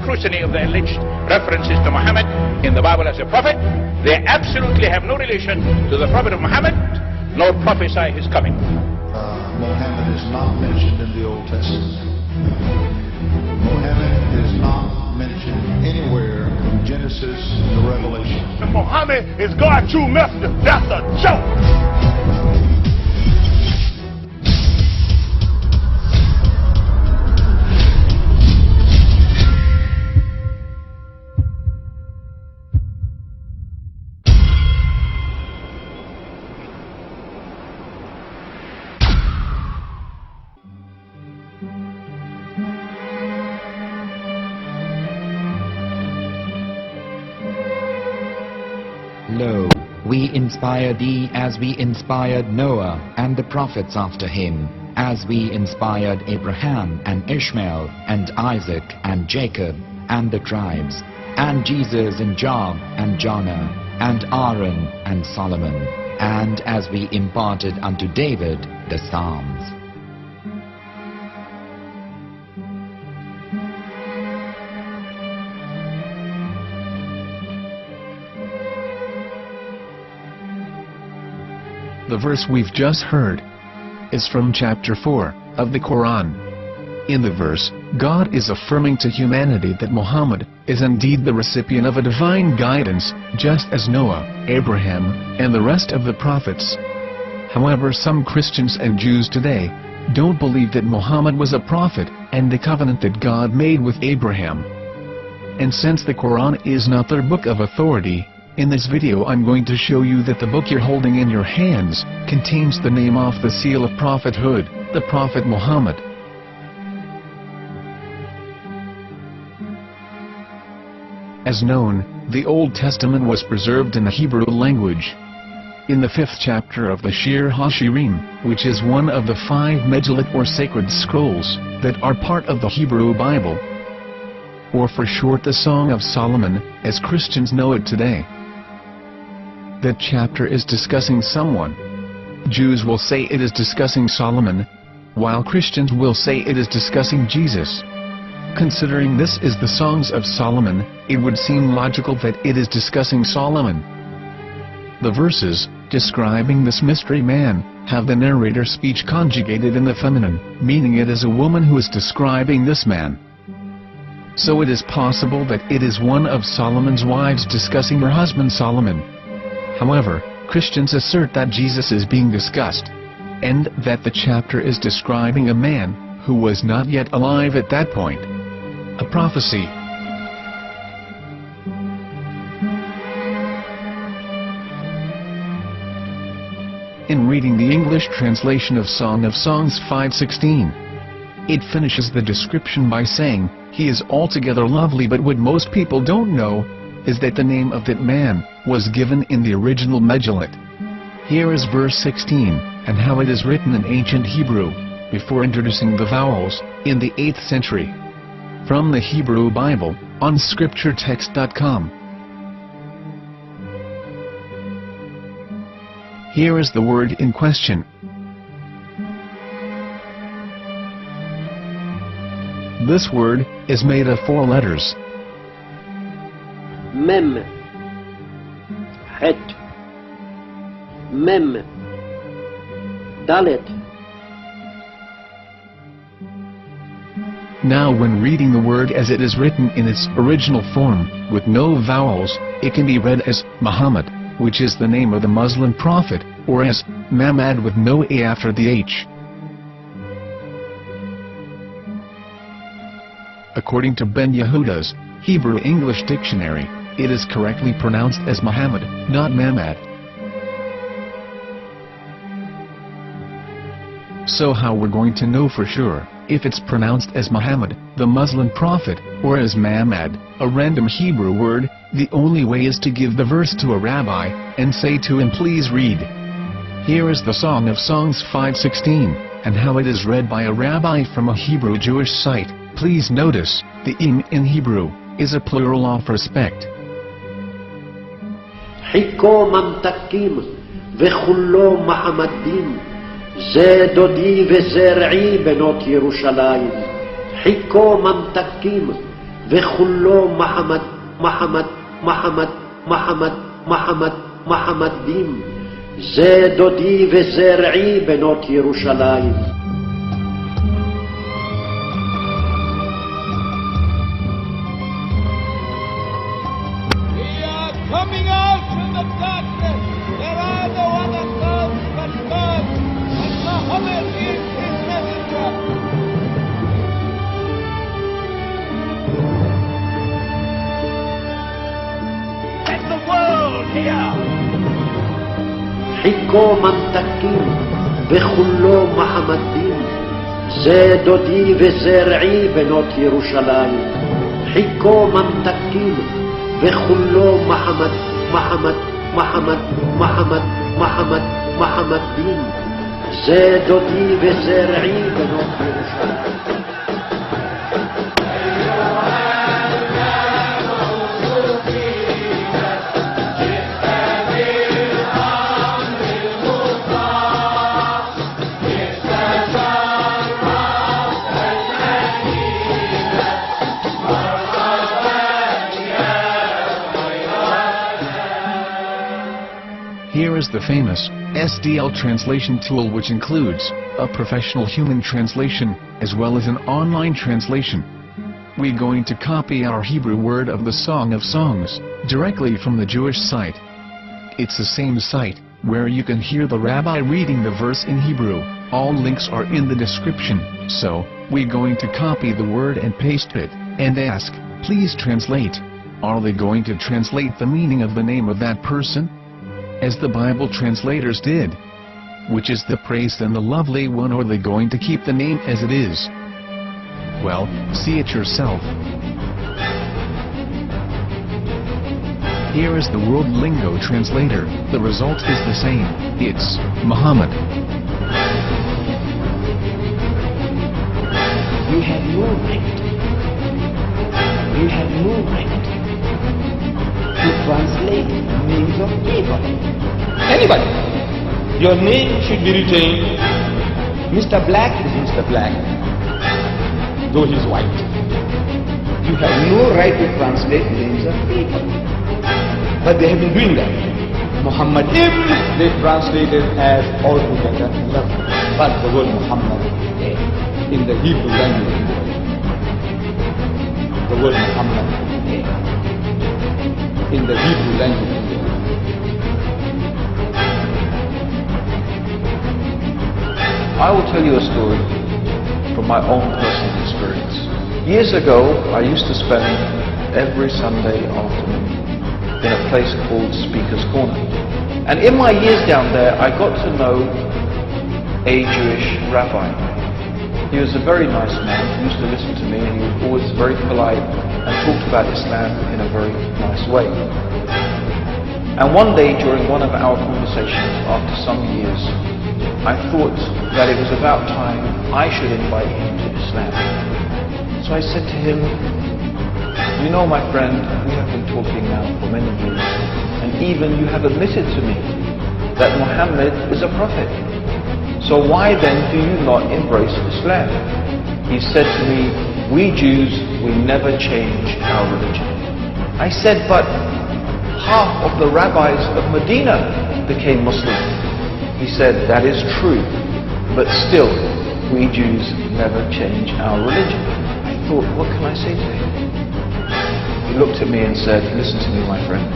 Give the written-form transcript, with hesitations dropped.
scrutiny of the alleged references to Muhammad in the Bible as a prophet, they absolutely have no relation to the prophet of Muhammad, nor prophesy his coming. Muhammad is not mentioned in the Old Testament. Muhammad is not mentioned anywhere from Genesis to Revelation. Muhammad is God's true messenger. That's a joke. Lo, we inspire thee as we inspired Noah and the prophets after him, as we inspired Abraham and Ishmael and Isaac and Jacob and the tribes, and Jesus and Job and Jonah and Aaron and Solomon, and as we imparted unto David the Psalms. The verse we've just heard is from chapter 4 of the Quran. In the verse, God is affirming to humanity that Muhammad is indeed the recipient of a divine guidance, just as Noah, Abraham, and the rest of the prophets. However, some Christians and Jews today don't believe that Muhammad was a prophet and the covenant that God made with Abraham. And since the Quran is not their book of authority, in this video I'm going to show you that the book you're holding in your hands contains the name off the seal of prophethood, the Prophet Muhammad. As known, the Old Testament was preserved in the Hebrew language. In the 5th chapter of the Shir HaShirim, which is one of the 5 Megillat or sacred scrolls that are part of the Hebrew Bible, or for short the Song of Solomon, as Christians know it today. That chapter is discussing someone. Jews will say it is discussing Solomon, while Christians will say it is discussing Jesus. Considering this is the Songs of Solomon, it would seem logical that it is discussing Solomon. The verses, describing this mystery man, have the narrator's speech conjugated in the feminine, meaning it is a woman who is describing this man. So it is possible that it is one of Solomon's wives discussing her husband Solomon. However, Christians assert that Jesus is being discussed, and that the chapter is describing a man who was not yet alive at that point. A prophecy. In reading the English translation of Song of Songs 5:16, it finishes the description by saying, "He is altogether lovely," but what most people don't know is that the name of that man was given in the original Megillat. Here is verse 16, and how it is written in ancient Hebrew, before introducing the vowels, in the 8th century. From the Hebrew Bible, on scripturetext.com. Here is the word in question. This word is made of 4 letters. Mem, Het, Mem, Dalet. Now when reading the word as it is written in its original form, with no vowels, it can be read as Muhammad, which is the name of the Muslim prophet, or as Mamad with no A after the H. According to Ben Yehuda's Hebrew English Dictionary, it is correctly pronounced as Muhammad, not Mamad. So how we're going to know for sure if it's pronounced as Muhammad, the Muslim prophet, or as Mamad, a random Hebrew word? The only way is to give the verse to a rabbi and say to him, "Please read." Here is the Song of Songs 5:16, and how it is read by a rabbi from a Hebrew Jewish site. Please notice, the im in Hebrew is a plural of respect. חיכו ממתקים וכולו מעמדים, זה דודי וזרעי בנות ירושלים. חיכו ממתקים וכולו מחמד, מחמד, מחמד, מחמד, מחמד, מחמדים. זה דודי וזרעי בנות ירושלים. Coming out from the darkness, there are no other gods but God, and Muhammad is his messenger. Let the world hear. חיכו ממתקים וכולו מחמדים. זה דודי וזרעי בנות ירושלים. חיכו ממתקים וכולו מחמד, מחמד, מחמד, מחמד, מחמד, מחמדים. זה דודי וזרעי בנות ירושלים. Here is the famous SDL translation tool, which includes a professional human translation as well as an online translation. We're going to copy our Hebrew word of the Song of Songs directly from the Jewish site. It's the same site where you can hear the rabbi reading the verse in Hebrew. All links are in the description. So, we're going to copy the word and paste it, and ask, please translate. Are they going to translate the meaning of the name of that person? As the Bible translators did. Which is the praised and the lovely one, or are they going to keep the name as it is? Well, see it yourself. Here is the World Lingo translator. The result is the same. It's Muhammad. You have no right. You have no right to translate names of anybody. Anybody. Your name should be retained. Mr. Black is Mr. Black, though he's white. You have no right to translate names of people. But they have been doing that. Muhammad ibn, they translated as altogether lovely. But the word Muhammad in the Hebrew language, the word Muhammad in the Hebrew language. I will tell you a story from my own personal experience. Years ago, I used to spend every Sunday afternoon in a place called Speaker's Corner. And in my years down there, I got to know a Jewish rabbi. He was a very nice man. He used to listen to me, and he was always very polite and talked about Islam in a very nice way. And one day during one of our conversations, after some years, I thought that it was about time I should invite him to Islam. So I said to him, you know, my friend, we have been talking now for many years, and even you have admitted to me that Muhammad is a prophet. So why then do you not embrace Islam? He said to me, we Jews, we never change our religion. I said, but half of the rabbis of Medina became Muslim. He said, that is true, but still, we Jews never change our religion. I thought, what can I say to him? He looked at me and said, listen to me, my friend.